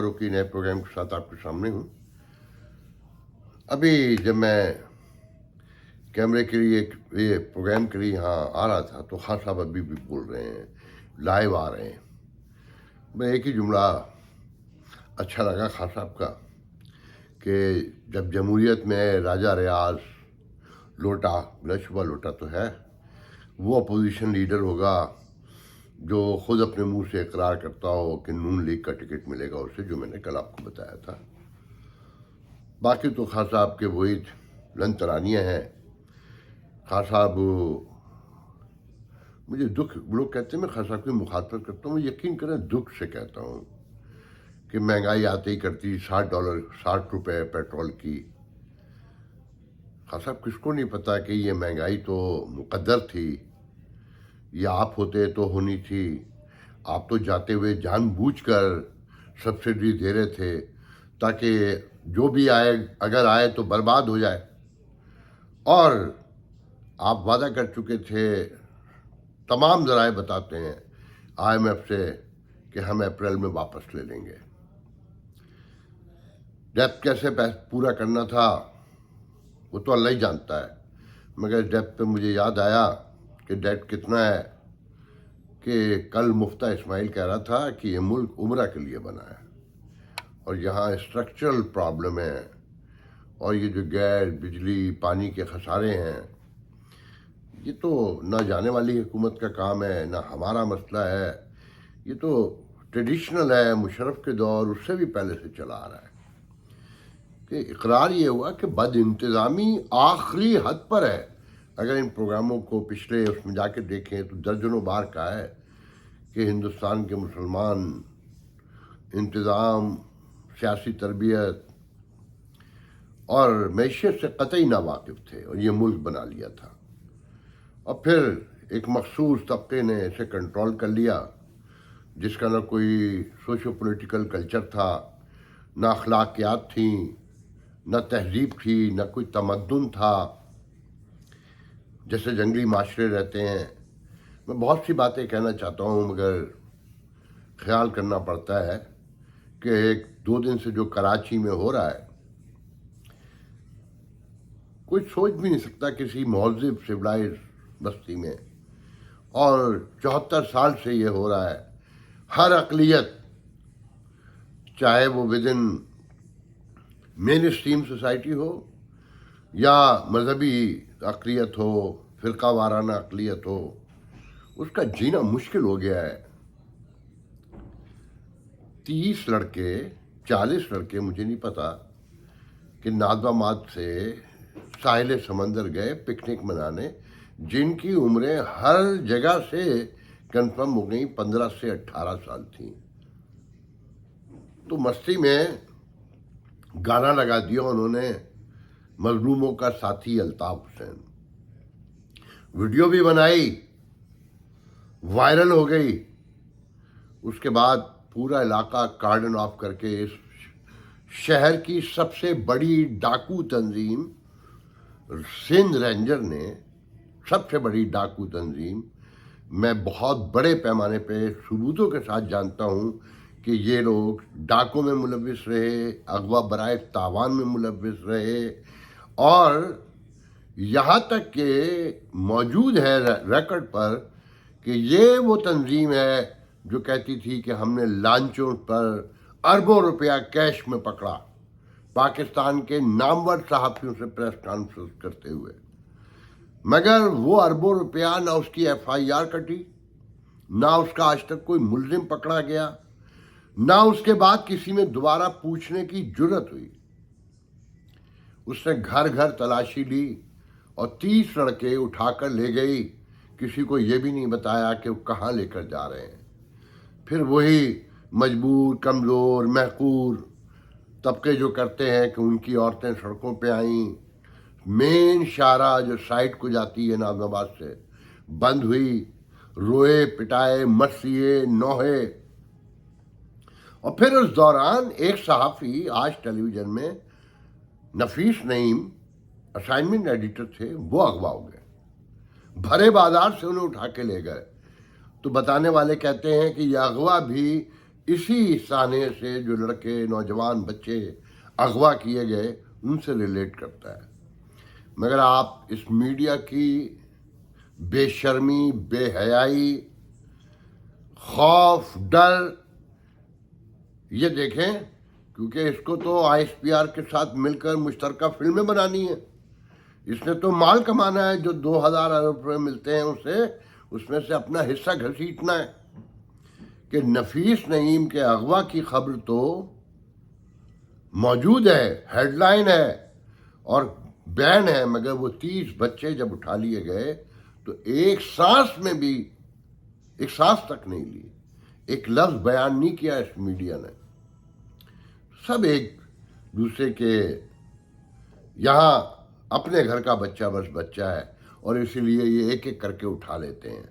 فاروقی نئے پروگرام کے ساتھ آپ کے سامنے ہوں۔ ابھی جب میں کیمرے کے لیے یہ پروگرام کے لیے یہاں آ رہا تھا تو خان صاحب ابھی بھی بول رہے ہیں، لائیو آ رہے ہیں۔ میں ایک ہی جملہ اچھا لگا خان صاحب کا کہ جب جمہوریت میں راجہ ریاض لوٹا، بلا شبہ لوٹا تو ہے، وہ اپوزیشن لیڈر ہوگا جو خود اپنے منہ سے اقرار کرتا ہو کہ نون لیگ کا ٹکٹ ملے گا اسے، جو میں نے کل آپ کو بتایا تھا۔ باقی تو خان صاحب کے وہی لن ترانیاں ہیں۔ خان صاحب مجھے دکھ، لوگ کہتے ہیں میں خان صاحب کی مخاطبت کرتا ہوں، یقین کریں دکھ سے کہتا ہوں کہ مہنگائی آتے ہی کرتی $60 60 پیٹرول کی۔ خان صاحب کس کو نہیں پتا کہ یہ مہنگائی تو مقدر تھی، یہ آپ ہوتے تو ہونی تھی۔ آپ تو جاتے ہوئے جان بوجھ کر سبسڈی دے رہے تھے تاکہ جو بھی آئے، اگر آئے تو برباد ہو جائے، اور آپ وعدہ کر چکے تھے، تمام ذرائع بتاتے ہیں IMF سے، کہ ہم اپریل میں واپس لے لیں گے۔ ڈیپ کیسے پورا کرنا تھا وہ تو اللہ ہی جانتا ہے، مگر ڈیپ پہ مجھے یاد آیا کہ ڈیٹ کتنا ہے کہ کل مفتہ اسماعیل کہہ رہا تھا کہ یہ ملک عمرہ کے لیے بنا ہے، اور یہاں اسٹرکچرل پرابلم ہے، اور یہ جو گیس، بجلی، پانی کے خسارے ہیں، یہ تو نہ جانے والی حکومت کا کام ہے، نہ ہمارا مسئلہ ہے، یہ تو ٹریڈیشنل ہے، مشرف کے دور اس سے بھی پہلے سے چلا آ رہا ہے۔ کہ اقرار یہ ہوا کہ بد انتظامی آخری حد پر ہے۔ اگر ان پروگراموں کو پچھلے اس میں جا کے دیکھیں تو درجنوں بار کہا ہے کہ ہندوستان کے مسلمان انتظام، سیاسی تربیت اور معیشت سے قطعی ناواقف تھے، اور یہ ملک بنا لیا تھا، اور پھر ایک مخصوص طبقے نے اسے کنٹرول کر لیا، جس کا نہ کوئی سوشو پولیٹیکل کلچر تھا، نہ اخلاقیات تھیں، نہ تہذیب تھی، نہ کوئی تمدن تھا، جیسے جنگلی معاشرے رہتے ہیں۔ میں بہت سی باتیں کہنا چاہتا ہوں، مگر خیال کرنا پڑتا ہے کہ ایک دو دن سے جو کراچی میں ہو رہا ہے، کوئی سوچ بھی نہیں سکتا کسی مہذب سویلائز بستی میں، اور 74 سال سے یہ ہو رہا ہے۔ ہر اقلیت، چاہے وہ ودن مین اسٹریم سوسائٹی ہو یا مذہبی اقلیت ہو، فرقہ وارانہ اقلیت ہو، اس کا جینا مشکل ہو گیا ہے۔ 30 لڑکے، 40 لڑکے، مجھے نہیں پتا، کہ نادواماد سے ساحل سمندر گئے پکنک منانے، جن کی عمریں ہر جگہ سے کنفرم ہو گئیں 15 سے 18 سال تھیں۔ تو مستی میں گانا لگا دیا انہوں نے، مظلوموں کا ساتھی الطاف حسین، ویڈیو بھی بنائی، وائرل ہو گئی۔ اس کے بعد پورا علاقہ کارڈن آف کر کے اس شہر کی سب سے بڑی ڈاکو تنظیم سندھ رینجر نے، سب سے بڑی ڈاکو تنظیم، میں بہت بڑے پیمانے پہ ثبوتوں کے ساتھ جانتا ہوں کہ یہ لوگ ڈاکوں میں ملوث رہے، اغوا برائے تاوان میں ملوث رہے، اور یہاں تک کہ موجود ہے ریکارڈ پر کہ یہ وہ تنظیم ہے جو کہتی تھی کہ ہم نے لانچوں پر اربوں روپیہ کیش میں پکڑا، پاکستان کے نامور صحافیوں سے پریس کانفرنس کرتے ہوئے، مگر وہ اربوں روپیہ نہ اس کی FIR کٹی، نہ اس کا آج تک کوئی ملزم پکڑا گیا، نہ اس کے بعد کسی میں دوبارہ پوچھنے کی جرت ہوئی۔ اس نے گھر گھر تلاشی لی اور 30 لڑکے اٹھا کر لے گئی، کسی کو یہ بھی نہیں بتایا کہ وہ کہاں لے کر جا رہے ہیں۔ پھر وہی مجبور، کمزور، محقور طبقے جو کرتے ہیں کہ ان کی عورتیں سڑکوں پہ آئیں، مین شاہراہ جو سائٹ کو جاتی ہے نازم آباد سے بند ہوئی، روئے، پٹائے، مرثیے، نوحے۔ اور پھر اس دوران ایک صحافی آج ٹیلی ویژن میں، نفیس نعیم، اسائنمنٹ ایڈیٹر تھے، وہ اغوا ہو گئے، بھرے بازار سے انہیں اٹھا کے لے گئے۔ تو بتانے والے کہتے ہیں کہ یہ اغوا بھی اسی سانے سے جو لڑکے نوجوان بچے اغوا کیے گئے ان سے ریلیٹ کرتا ہے. مگر آپ اس میڈیا کی بے شرمی، بے حیائی، خوف، ڈر یہ دیکھیں، کیونکہ اس کو تو آئی ایس پی آر کے ساتھ مل کر مشترکہ فلمیں بنانی ہیں. اس نے تو مال کمانا ہے، جو 2000 ارب روپے ملتے ہیں اسے، اس میں سے اپنا حصہ گھسیٹنا ہے. کہ نفیس نعیم کے اغوا کی خبر تو موجود ہے، ہیڈ لائن ہے اور بین ہے، مگر وہ 30 بچے جب اٹھا لیے گئے تو ایک سانس میں بھی، ایک سانس تک نہیں لی، ایک لفظ بیان نہیں کیا اس میڈیا نے. سب ایک دوسرے کے یہاں اپنے گھر کا بچہ بس بچہ ہے، اور اسی لیے یہ ایک ایک کر کے اٹھا لیتے ہیں.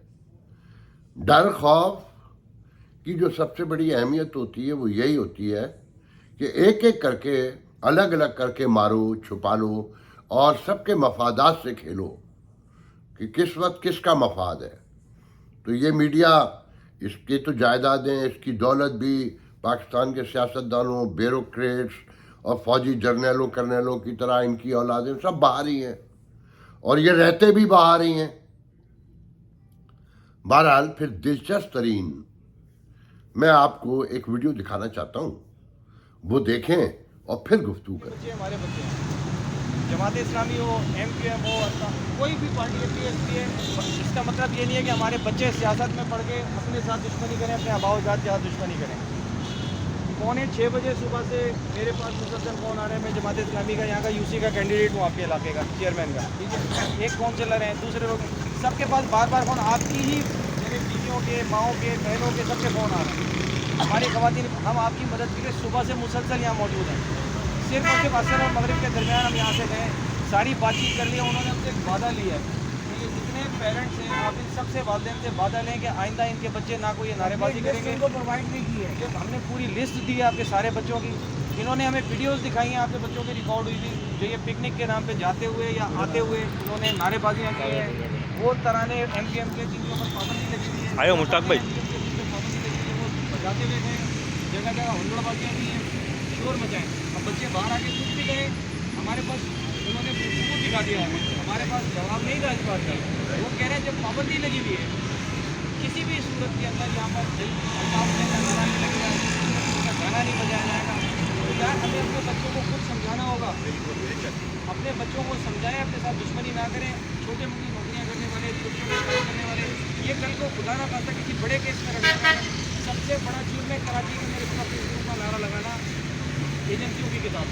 ڈر، خوف کی جو سب سے بڑی اہمیت ہوتی ہے وہ یہی ہوتی ہے کہ ایک ایک کر کے، الگ الگ کر کے مارو، چھپا لو، اور سب کے مفادات سے کھیلو کہ کس وقت کس کا مفاد ہے. تو یہ میڈیا، اس کی تو جائیدادیں، اس کی دولت بھی پاکستان کے سیاستدانوں، بیوروکریٹس اور فوجی جرنیلوں کرنیلوں کی طرح ان کی اولادیں سب باہر ہی ہیں، اور یہ رہتے بھی باہر ہی ہیں. بہرحال پھر دلچسپ ترین میں آپ کو ایک ویڈیو دکھانا چاہتا ہوں، وہ دیکھیں اور پھر گفتگو کریں. ہمارے بچے ہیں، جماعت اسلامی ہو، ایم کیو ایم ہو، کوئی بھی پارٹی پی ایس پی ہے، اس کا مطلب یہ نہیں ہے کہ ہمارے بچے سیاست میں پڑھ کے اپنے ساتھ دشمنی کریں، اپنے آباء و اجداد کے ساتھ دشمنی کریں. 5:45 بجے صبح سے میرے پاس مسلسل فون آ رہے ہیں. میں جماعت اسلامی کا یہاں کا یو سی کا کینڈیڈیٹ ہوں، آپ کے علاقے کا چیئرمین کا، ٹھیک ہے. ایک کونسلر ہیں، دوسرے لوگ، سب کے پاس بار بار فون، آپ کی ہی میرے بیویوں کے، ماؤں کے، بہنوں کے، سب کے فون آ رہے ہیں. ہماری خواتین، ہم آپ کی مدد کے لیے صبح سے مسلسل یہاں موجود ہیں. صرف اور صرف عصر اور مغرب کے درمیان ہم یہاں سے گئے، ساری بات چیت کر لی. انہوں نے ہم سے ایک وعدہ لیا ہے کہ جتنے پیرنٹس ہیں آپ ان سب سے والدین سے وعدہ لیں کہ آئندہ ان کے بچے نہ کوئی نعرے بازی کریں گے. پرووائڈ نہیں کی ہے، ہم نے پوری لسٹ دی ہے آپ کے سارے بچوں کی. انہوں نے ہمیں ویڈیوز دکھائی ہیں آپ کے بچوں کی ریکارڈ ہوئی تھی، جو یہ پکنک کے نام پہ جاتے ہوئے یا آتے ہوئے انہوں نے نعرے بازیاں کی ہیں. وہ ترانے ایم پی ایم کے جن کے اوپر پابندی لگی ہوئی ہے، آئے ہو مشتاق بھائی، وہ بجاتے ہوئے گئے، جگہ جگہ ہلڑ بازیاں کی ہیں، شور مچائیں. اب بچے باہر آ کے کچھ بھی گئے، ہمارے پاس انہوں نے ثبوت دکھا دیا ہے، ہمارے پاس جواب نہیں تھا اس بات کا. وہ کہہ رہے ہیں جب پابندی لگی ہوئی ہے کسی بھی صورت کے اندر یہاں پر گانا نہیں بجایا جائے گا، تو یار ہمیں اپنے بچوں کو خود سمجھانا ہوگا. اپنے بچوں کو سمجھائیں، اپنے ساتھ دشمنی نہ کریں. چھوٹے موٹی نوکریاں کرنے والے، چھوٹے موٹے کام کرنے والے، یہ کل کو خدا نہ خاصہ کسی بڑے کیس میں رکھنا. سب سے بڑا چیز میں کراچی کے میرے کو اپنے گروپ کا نعرہ لگانا ایجنسیوں کی کتاب.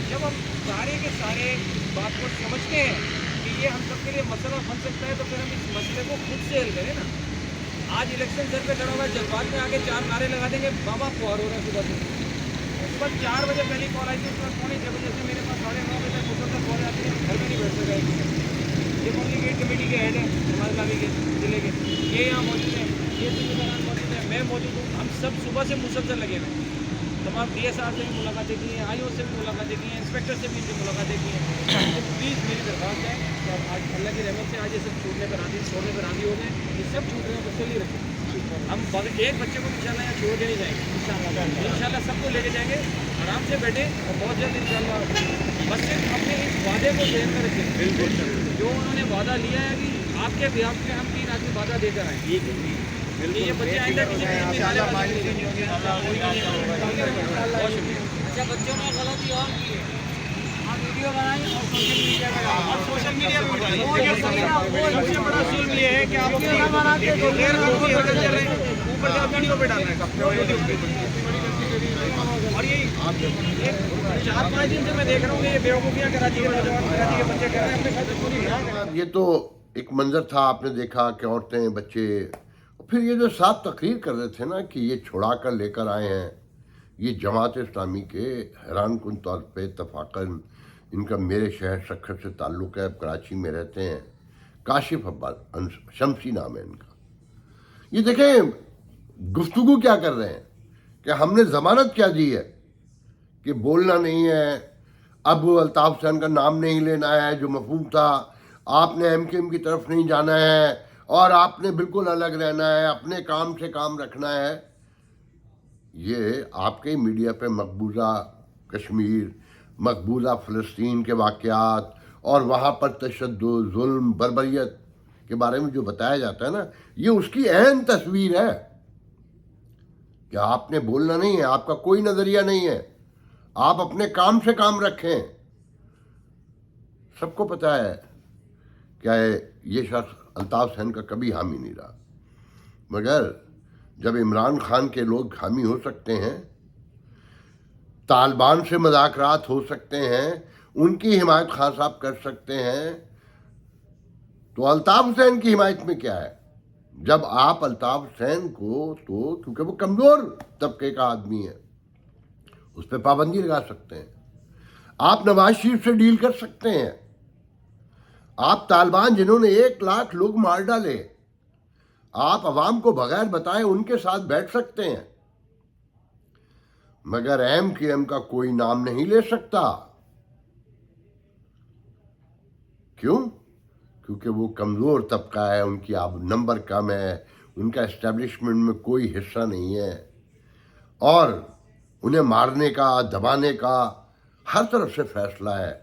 جب ہم سارے کے سارے بات کو سمجھتے ہیں کہ یہ ہم سب کے لیے مسئلہ بن سکتا ہے، تو پھر ہم اس مسئلے کو خود سے حل کریں نا. آج الیکشن سر پہ کھڑا ہوا ہے، جذبات میں آگے 4 نعرے لگا دیں گے، بابا خوار ہو رہے ہیں صبح سے. صبح 4 بجے پہلی کال آئی تھی، اس وقت 6:45 بجے سے میرے پاس 9:30 بجے تک مسلسل کال آتی ہے. گھر میں نہیں بیٹھ سکا. یہ کون سی گیٹ کمیٹی کے ہیڈ ہیں جماعت اسلامی کے ضلع کے، یہ یہاں موجود ہیں، یہ ذمہ موجود ہیں، میں موجود ہوں. ہم سب صبح سے مسلسل لگے ہوئے ہیں. تمام ڈی ایس آر سے بھی ملاقاتیں کی ہیں، آئی او سے بھی ملاقاتیں کی ہیں، انسپیکٹر سے بھی ملاقاتیں کی ہیں. تو پلیز میری درخواست ہے کہ آپ آج اللہ کی رحمت سے آج یہ سب چھوڑنے پر راضی ہو گئے. یہ سب چھوٹ رہے ہیں، بچے نہیں رکھیں. ہم ایک بچے کو انشاءاللہ یہاں چھوڑ کے نہیں جائیں گے. انشاءاللہ سب کو لے کے جائیں گے. آرام سے بیٹھیں اور بہت جلد انشاءاللہ بس صرف اپنے اس وعدے کو ذہن میں رکھیں. بالکل جو انہوں نے وعدہ لیا ہے کہ آپ کے بیاف پہ ہم 3 آدمی وعدہ دے کر آئیں کہ یہ بچے آئندہ کسی اچھا. بچوں نے غلطی اور کی ہے، آپ ویڈیو بنائیں اور سوشل میڈیا پہ وہ سب سے بڑا ظلم یہ ہے کہ آپ غیر قانونی حرکت کر رہے ہیں، اوپر سے ویڈیو پہ ڈال رہے ہیں. اور یہ 4-5 دن سے میں دیکھ رہا ہوں کہ یہ بیوقوفیاں کراچی کے نوجوان، کراچی کے بچے کر رہے ہیں اپنے ساتھ دشمنی نہ کریں. یہ تو ایک منظر تھا، آپ نے دیکھا کہ عورتیں، بچے، پھر یہ جو صاف تقریر کر رہے تھے نا کہ یہ چھڑا کر لے کر آئے ہیں، یہ جماعت اسلامی کے حیران کن طور پہ اتفاقاً ان کا میرے شہر سکھر سے تعلق ہے، کراچی میں رہتے ہیں. کاشف عباس شمسی نام ہے ان کا. یہ دیکھیں گفتگو کیا کر رہے ہیں کہ ہم نے ضمانت کیا دی ہے کہ بولنا نہیں ہے، اب الطاف حسین کا نام نہیں لینا ہے، جو مفہوم تھا. آپ نے ایم کیو ایم کی طرف نہیں جانا ہے، اور آپ نے بالکل الگ رہنا ہے، اپنے کام سے کام رکھنا ہے. یہ آپ کے میڈیا پہ مقبوضہ کشمیر، مقبوضہ فلسطین کے واقعات اور وہاں پر تشدد، ظلم، بربریت کے بارے میں جو بتایا جاتا ہے نا، یہ اس کی عین تصویر ہے کہ آپ نے بولنا نہیں ہے، آپ کا کوئی نظریہ نہیں ہے، آپ اپنے کام سے کام رکھیں. سب کو پتہ ہے کہ یہ شخص الطاف حسین کا کبھی حامی نہیں رہا، مگر جب عمران خان کے لوگ حامی ہو سکتے ہیں، طالبان سے مذاکرات ہو سکتے ہیں، ان کی حمایت خان صاحب کر سکتے ہیں، تو الطاف حسین کی حمایت میں کیا ہے؟ جب آپ الطاف حسین کو تو کیونکہ وہ کمزور طبقے کا آدمی ہے، اس پہ پابندی لگا سکتے ہیں، آپ نواز شریف سے ڈیل کر سکتے ہیں، آپ طالبان جنہوں نے 1 لاکھ لوگ مار ڈالے، آپ عوام کو بغیر بتائے ان کے ساتھ بیٹھ سکتے ہیں، مگر ایم کیو ایم کا کوئی نام نہیں لے سکتا. کیوں؟ کیونکہ وہ کمزور طبقہ ہے، ان کی نمبر کم ہے، ان کا اسٹیبلشمنٹ میں کوئی حصہ نہیں ہے، اور انہیں مارنے کا، دبانے کا ہر طرف سے فیصلہ ہے.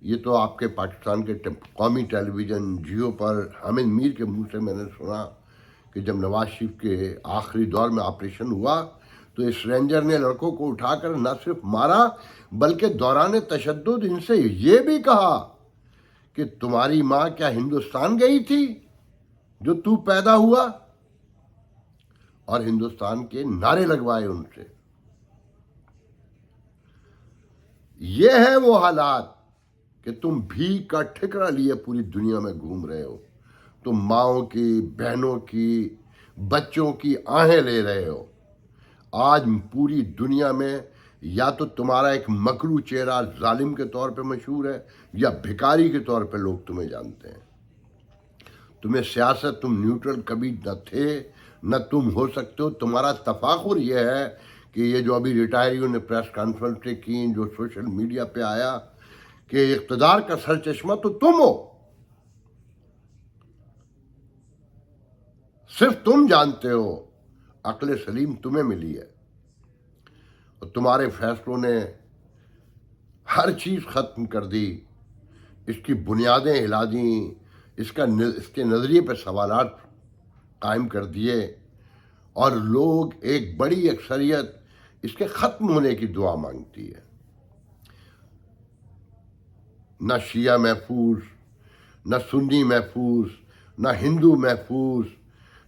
یہ تو آپ کے پاکستان کے قومی ٹیلی ویژن جیو پر حامد میر کے منہ سے میں نے سنا کہ جب نواز شریف کے آخری دور میں آپریشن ہوا تو اس رینجر نے لڑکوں کو اٹھا کر نہ صرف مارا بلکہ دوران تشدد ان سے یہ بھی کہا کہ تمہاری ماں کیا ہندوستان گئی تھی جو تو پیدا ہوا، اور ہندوستان کے نعرے لگوائے ان سے. یہ ہے وہ حالات کہ تم بھیک کا ٹھکرا لیے پوری دنیا میں گھوم رہے ہو، تم ماؤں کی، بہنوں کی، بچوں کی آہیں لے رہے ہو. آج پوری دنیا میں یا تو تمہارا ایک مکرو چہرہ ظالم کے طور پہ مشہور ہے یا بھکاری کے طور پہ لوگ تمہیں جانتے ہیں. تمہیں سیاست، تم نیوٹرل کبھی نہ تھے نہ تم ہو سکتے ہو. تمہارا تفاخر یہ ہے کہ یہ جو ابھی ریٹائریوں نے پریس کانفرنسیں کی، جو سوشل میڈیا پہ آیا کہ اقتدار کا سرچشمہ تو تم ہو، صرف تم جانتے ہو، عقل سلیم تمہیں ملی ہے، اور تمہارے فیصلوں نے ہر چیز ختم کر دی، اس کی بنیادیں ہلا دیں، اس کے نظریے پہ سوالات قائم کر دیے، اور لوگ ایک بڑی اکثریت اس کے ختم ہونے کی دعا مانگتی ہے. نہ شیعہ محفوظ، نہ سنی محفوظ، نہ ہندو محفوظ،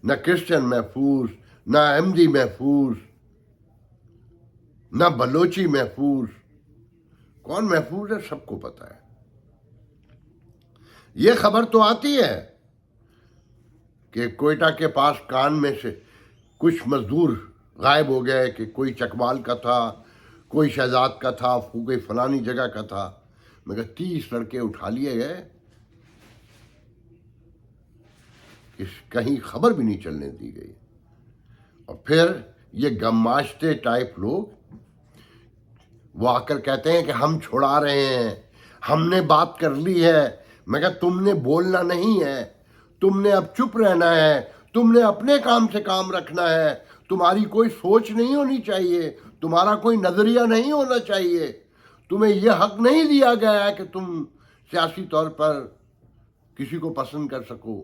نہ کرسچن محفوظ، نہ احمدی محفوظ، نہ بلوچی محفوظ. کون محفوظ ہے سب کو پتہ ہے. یہ خبر تو آتی ہے کہ کوئٹہ کے پاس کان میں سے کچھ مزدور غائب ہو گئے، کہ کوئی چکوال کا تھا، کوئی شہزاد کا تھا، کوئی فلانی جگہ کا تھا، مگر 30 لڑکے اٹھا لیے گئے، کہیں خبر بھی نہیں چلنے دی گئی. اور پھر یہ گماشتے ٹائپ لوگ وہ آ کر کہتے ہیں کہ ہم چھڑا رہے ہیں، ہم نے بات کر لی ہے، مگر تم نے بولنا نہیں ہے، تم نے اب چپ رہنا ہے، تم نے اپنے کام سے کام رکھنا ہے، تمہاری کوئی سوچ نہیں ہونی چاہیے، تمہارا کوئی نظریہ نہیں ہونا چاہیے، تمہیں یہ حق نہیں دیا گیا ہے کہ تم سیاسی طور پر کسی کو پسند کر سکو.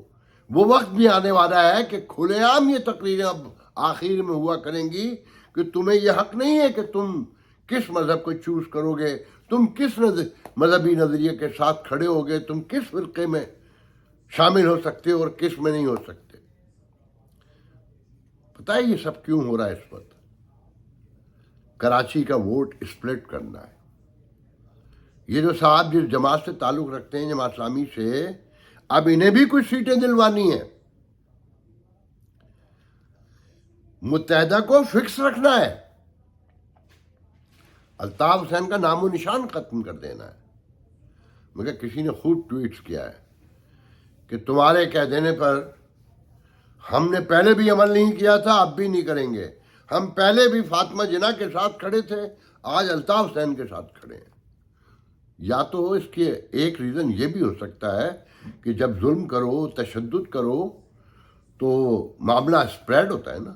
وہ وقت بھی آنے والا ہے کہ کھلے عام یہ تقریریں اب آخر میں ہوا کریں گی کہ تمہیں یہ حق نہیں ہے کہ تم کس مذہب کو چوز کرو گے، تم کس مذہبی نظریے کے ساتھ کھڑے ہوگے، تم کس فرقے میں شامل ہو سکتے ہو اور کس میں نہیں ہو سکتے. پتہ ہے یہ سب کیوں ہو رہا ہے؟ اس وقت کراچی کا ووٹ اسپلٹ کرنا ہے. یہ جو صاحب جس جماعت سے تعلق رکھتے ہیں، جماعت اسلامی سے، اب انہیں بھی کچھ سیٹیں دلوانی ہیں. متحدہ کو فکس رکھنا ہے، الطاف حسین کا نام و نشان ختم کر دینا ہے. مگر کسی نے خود ٹویٹس کیا ہے کہ تمہارے کہہ دینے پر ہم نے پہلے بھی عمل نہیں کیا تھا، اب بھی نہیں کریں گے. ہم پہلے بھی فاطمہ جناح کے ساتھ کھڑے تھے، آج الطاف حسین کے ساتھ کھڑے ہیں. یا تو اس کے ایک ریزن یہ بھی ہو سکتا ہے کہ جب ظلم کرو، تشدد کرو، تو معاملہ اسپریڈ ہوتا ہے نا،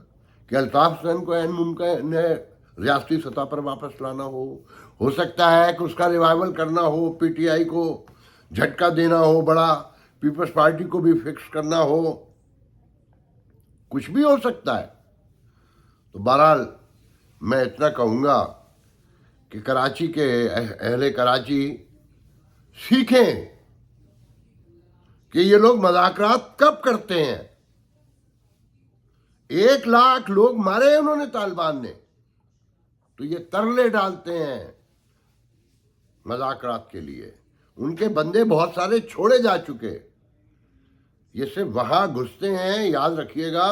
کہ الطاف حسین کو عین ممکن ہے ریاستی سطح پر واپس لانا ہو سکتا ہے کہ اس کا ریوائول کرنا ہو، پی ٹی آئی کو جھٹکا دینا ہو بڑا، پیپلز پارٹی کو بھی فکس کرنا ہو، کچھ بھی ہو سکتا ہے۔ تو بہرحال میں اتنا کہوں گا کہ کراچی کے اہل کراچی سیکھیں کہ یہ لوگ مذاکرات کب کرتے ہیں۔ 1,00,000 لوگ مارے ہیں انہوں نے طالبان نے، تو یہ ترلے ڈالتے ہیں مذاکرات کے لیے۔ ان کے بندے بہت سارے چھوڑے جا چکے، یہ صرف وہاں گھستے ہیں، یاد رکھیے گا،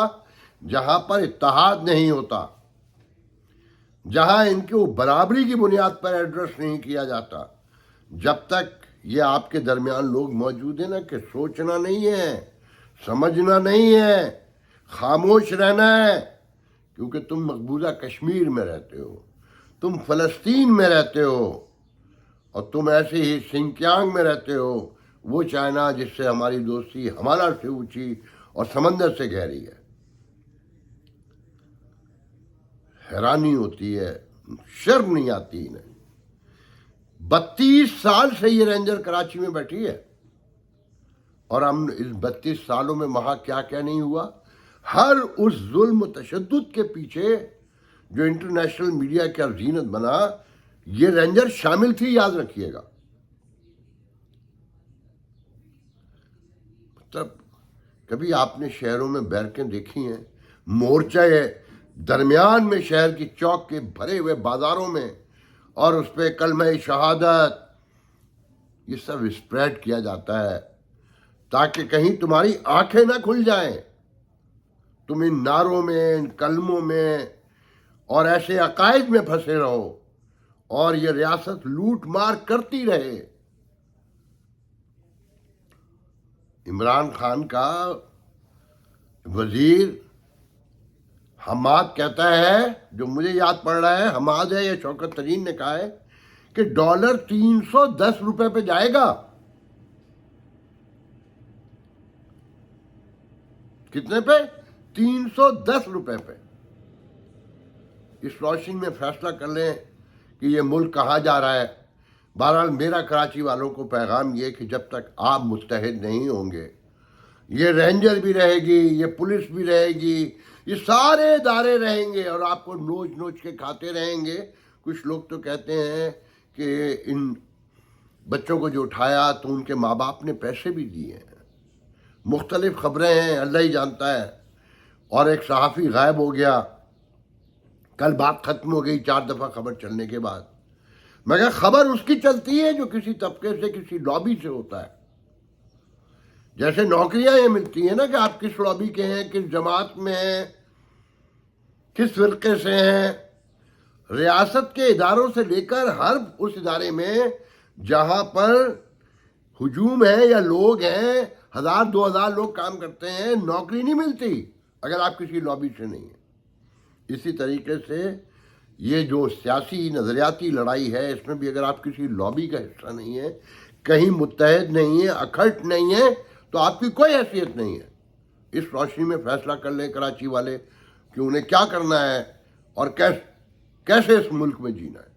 جہاں پر اتحاد نہیں ہوتا، جہاں ان کو برابری کی بنیاد پر ایڈریس نہیں کیا جاتا۔ جب تک یہ آپ کے درمیان لوگ موجود ہیں نا کہ سوچنا نہیں ہے، سمجھنا نہیں ہے، خاموش رہنا ہے، کیونکہ تم مقبوضہ کشمیر میں رہتے ہو، تم فلسطین میں رہتے ہو، اور تم ایسے ہی سنکیانگ میں رہتے ہو، وہ چائنا جس سے ہماری دوستی ہمارا سے اونچی اور سمندر سے گہری ہے۔ حیرانی ہوتی ہے، شرم نہیں آتی انہیں۔ 32 سال سے یہ رینجر کراچی میں بیٹھی ہے، اور ہم اس 32 سالوں میں وہاں کیا کیا نہیں ہوا۔ ہر اس ظلم و تشدد کے پیچھے جو انٹرنیشنل میڈیا کا زینت بنا، یہ رینجر شامل تھی، یاد رکھیے گا۔ مطلب کبھی آپ نے شہروں میں بیرکیں دیکھی ہیں؟ مورچے درمیان میں شہر کی چوک کے بھرے ہوئے بازاروں میں، اور اس پہ کلمہ شہادت یہ سب اسپریڈ کیا جاتا ہے تاکہ کہیں تمہاری آنکھیں نہ کھل جائیں، تم ان نعروں میں، ان کلموں میں اور ایسے عقائد میں پھنسے رہو، اور یہ ریاست لوٹ مار کرتی رہے۔ عمران خان کا وزیر حماد کہتا ہے، جو مجھے یاد پڑ رہا ہے، حماد ہے یا شوکت ترین نے کہا ہے کہ ڈالر 310 روپے پہ جائے گا۔ کتنے پہ؟ 310 روپے پہ۔ اس روشنی میں فیصلہ کر لیں کہ یہ ملک کہاں جا رہا ہے۔ بہرحال میرا کراچی والوں کو پیغام یہ کہ جب تک آپ متحد نہیں ہوں گے، یہ رینجر بھی رہے گی، یہ پولیس بھی رہے گی، یہ سارے ادارے رہیں گے اور آپ کو نوچ نوچ کے کھاتے رہیں گے۔ کچھ لوگ تو کہتے ہیں کہ ان بچوں کو جو اٹھایا تو ان کے ماں باپ نے پیسے بھی دیے ہیں، مختلف خبریں ہیں، اللہ ہی جانتا ہے۔ اور ایک صحافی غائب ہو گیا، کل بات ختم ہو گئی 4 دفعہ خبر چلنے کے بعد۔ مگر خبر اس کی چلتی ہے جو کسی طبقے سے، کسی لابی سے ہوتا ہے۔ جیسے نوکریاں یہ ملتی ہیں نا کہ آپ کس لابی کے ہیں، کس جماعت میں ہیں، کس فرقے سے ہیں۔ ریاست کے اداروں سے لے کر ہر اس ادارے میں جہاں پر ہجوم ہے یا لوگ ہیں، 1000-2000 لوگ کام کرتے ہیں، نوکری نہیں ملتی اگر آپ کسی لابی سے نہیں ہیں۔ اسی طریقے سے یہ جو سیاسی نظریاتی لڑائی ہے، اس میں بھی اگر آپ کسی لابی کا حصہ نہیں ہیں، کہیں متحد نہیں ہیں، اکھٹ نہیں ہیں، تو آپ کی کوئی حیثیت نہیں ہے۔ اس روشنی میں فیصلہ کر لیں کراچی والے کہ انہیں کیا کرنا ہے اور کیسے اس ملک میں جینا ہے۔